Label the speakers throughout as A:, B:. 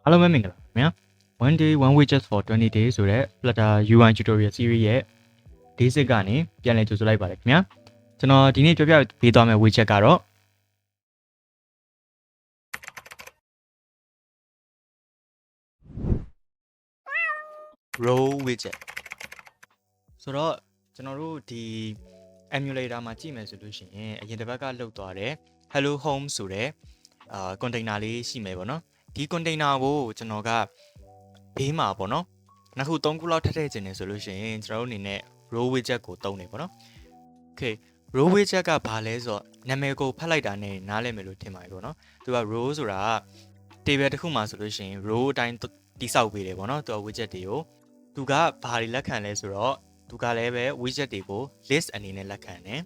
A: အားလုံးပဲမင်္ဂလာပါခင်ဗျာ One day one widget for 20 days ဆိုတဲ့ Flutter UI tutorial series ရဲ့ day 6ကနေပြန်လည်ကြိုဆိုလိုက်ပါတယ်ခင်ဗျာကျွန်တော်ဒီနေ့ပြောပြပေးသွားမယ့် widget ကတော့ row widget ဆိုတော့ကျွန်တော်တို့ဒီ emulator မှာကြည့်မယ်ဆိုလို့ရှိရင်အရင်တစ်ပတ်ကလုတ်သွားတဲ့ hello home ဆိုတဲ့container လေးရှိမယ်ပေါ့နော်ဒီ container ကိုကျွန်တော်ကဘေးမှာပေါ့နော်နှစ်ခုသုံးခုလောက်ထည့်ခြင်းနေဆိုလို့ရှိရင်ကျွန်တော်တို့အနေနဲ့ row widget ကိုသုံးနေပေါ့နော် okay row widget ကဘာလဲဆိုတော့နာမည်ကိုဖတ်လိုက်တာနဲ့နားလည်မယ်လို့ထင်ပါတယ်ပေါ့နော်သူက row ဆိုတာ table တစ်ခုမှာဆိုလို့ရှိရင် row အတိုင်းတိစောက်ပေးတယ်ပေါ့နော်သူက widget တွေကိုသူကဘာတွေလက်ခံလဲဆိုတော့သူကလည်းပဲ widget တွေကို list အနေနဲ့လက်ခံတယ်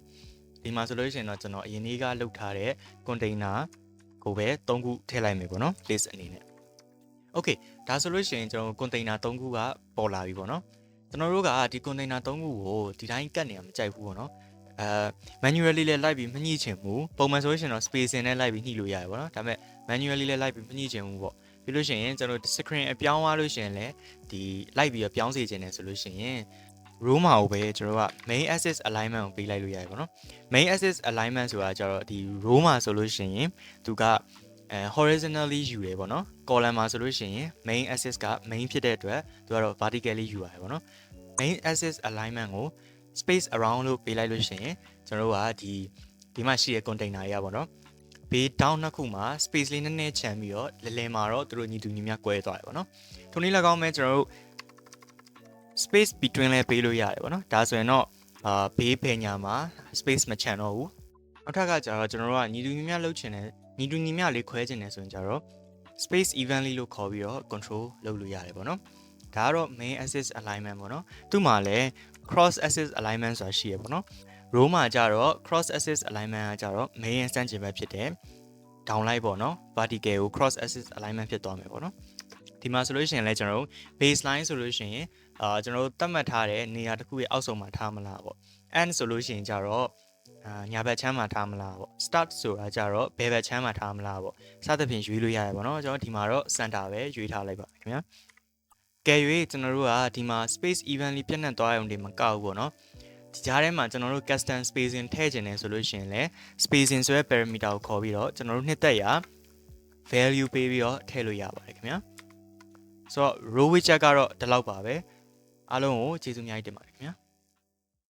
A: ဒီမှာဆိုလို့ရှိရင်တော့ကျွန်တော်အရင်နေ့ကလုပ်ထားတဲ့ container ကိုပဲ3ခုထည့်လိုက်မယ်ပေါ့နော် list အနေနဲ့ okay ဒါဆိုလို့ရှိရင်ကျွန်တော် container 3ခုကပေါ်လာပြီပေါ့နော်ကျွန်တော်တို့ကဒီ container 3ခုကိုဒီတိုင်းကတ်နေရမကြိုက်ဘူးပေါ့နော်manually လည်းလိုက်ပြီးမညှိချင်ဘူးပုံမှန်ဆိုလို့ရှိရင်တော့ spacing နဲ့လိုက်ပြီးညှိလို့ရတယ်ပေါ့နော်ဒါပေမဲ့ manually လည်းလိုက်ပြီးမညှိချင်ဘူးပေါ့ပြီးလို့ရှိရင်ကျွန်တော် screen အပြောင်းသွားလို့ရှိရင်လည်းဒီလိုက်ပြီးပြောင်းစေချင်တယ်ဆိုလို့ရှိရင် row မှာကိုပဲကျွန်တော်က main axis alignment ကိုပေးလိုက်လို့ရတယ်ပေါ့နော် main axis alignment ဆိုတာကျတော့ဒီ row မှာဆိုလို့ရှိရင်သူကhorizontally ယူတယ်ပေါ့နော် column မှာဆိုလို့ရှိရင် main axis က main ဖြစ်တဲ့အတွက်သူကတော့ vertically ယူရတယ်ပေါ့နော် main axis alignment ကို space around လို့ပေးလိုက်လို့ရှိရင်ကျွန်တော်တို့ကဒီမှာရှိတဲ့ container တွေပေါ့နော်ဘေး down နှစ်ခုမှာ space လေးနည်းနည်းချန်ပြီးတော့လဲမှာတော့သူတို့ညီတူညီမျှကွဲသွားတယ်ပေါ့နော်ထိုနည်း၎င်းပဲကျွန်တော်တို့ space between လဲပေးလို့ရတယ်ပေါ့နော်ဒါဆိုရင်တော့ဘေးဖယ်ညာမှာ space မချန်တော့ဘူးနောက်ထပ်ကကျတော့ကျွန်တော်တို့ကညီတူညီမျှလုပ်ချင်တယ်ညီတူညီမျှလေးခွဲချင်တယ်ဆိုရင်ကျတော့ space evenly လို့ခေါ်ပြီးတော့ control လုပ်လို့ရတယ်ပေါ့နော်ဒါကတော့ main axis alignment ပေါ့နော်သူ့မှာလည်း cross axis alignment ဆိုတာရှိရပေါ့နော် row မှာကျတော့ cross axis alignment ကကျတော့ main စမ်းချင်ပဲဖြစ်တယ် down လိုက်ပေါ့နော် vertical ကို cross axis alignment ဖြစ်သွားမယ်ပေါ့နော်ဒီမှာဆိုလို့ရှိရင်လည်းကျွန်တော်တို့ baseline ဆိုလို့ရှိရင်ကျွန်တော်တို့သတ်မှတ်ထားတဲ့နေရာတစ်ခုရဲ့အောက်ဆုံးမှာထားမလားပေါ့ end ဆိုလို့ရှိရင်ကျတော့ညာဘက်ချမ်းမှာထားမလားပေါ့ start ဆိုတာကျတော့ဘယ်ဘက်ချမ်းမှာထားမလားပေါ့စသဖြင့်ရွေးလို့ရတယ်ပေါ့နော်ကျွန်တော်ဒီမှာတော့ center ပဲရွေးထားလိုက်ပါခင်ဗျာကဲ၍ကျွန်တော်တို့ကဒီမှာ space evenly ပြည့်နှက်သွားရုံတွေမကောက်ဘူးပေါ့နော်ဒီကြားထဲမှာကျွန်တော်တို့ custom spacing ထည့်ခြင်းလဲဆိုလို့ရှိရင်လည်း spacing ဆိုတဲ့ parameter ကိုခေါ်ပြီးတော့ကျွန်တော်တို့နှစ်သက်ရာ value ပေးပြီးတော့ထည့်လို့ရပါတယ်ခင်ဗျာဆိုတော့ row widget ကတော့ဒီလောက်ပါပဲအားလုံးကိုကျေးဇူးအများကြီးတင်ပါတယ်ခင်ဗျာ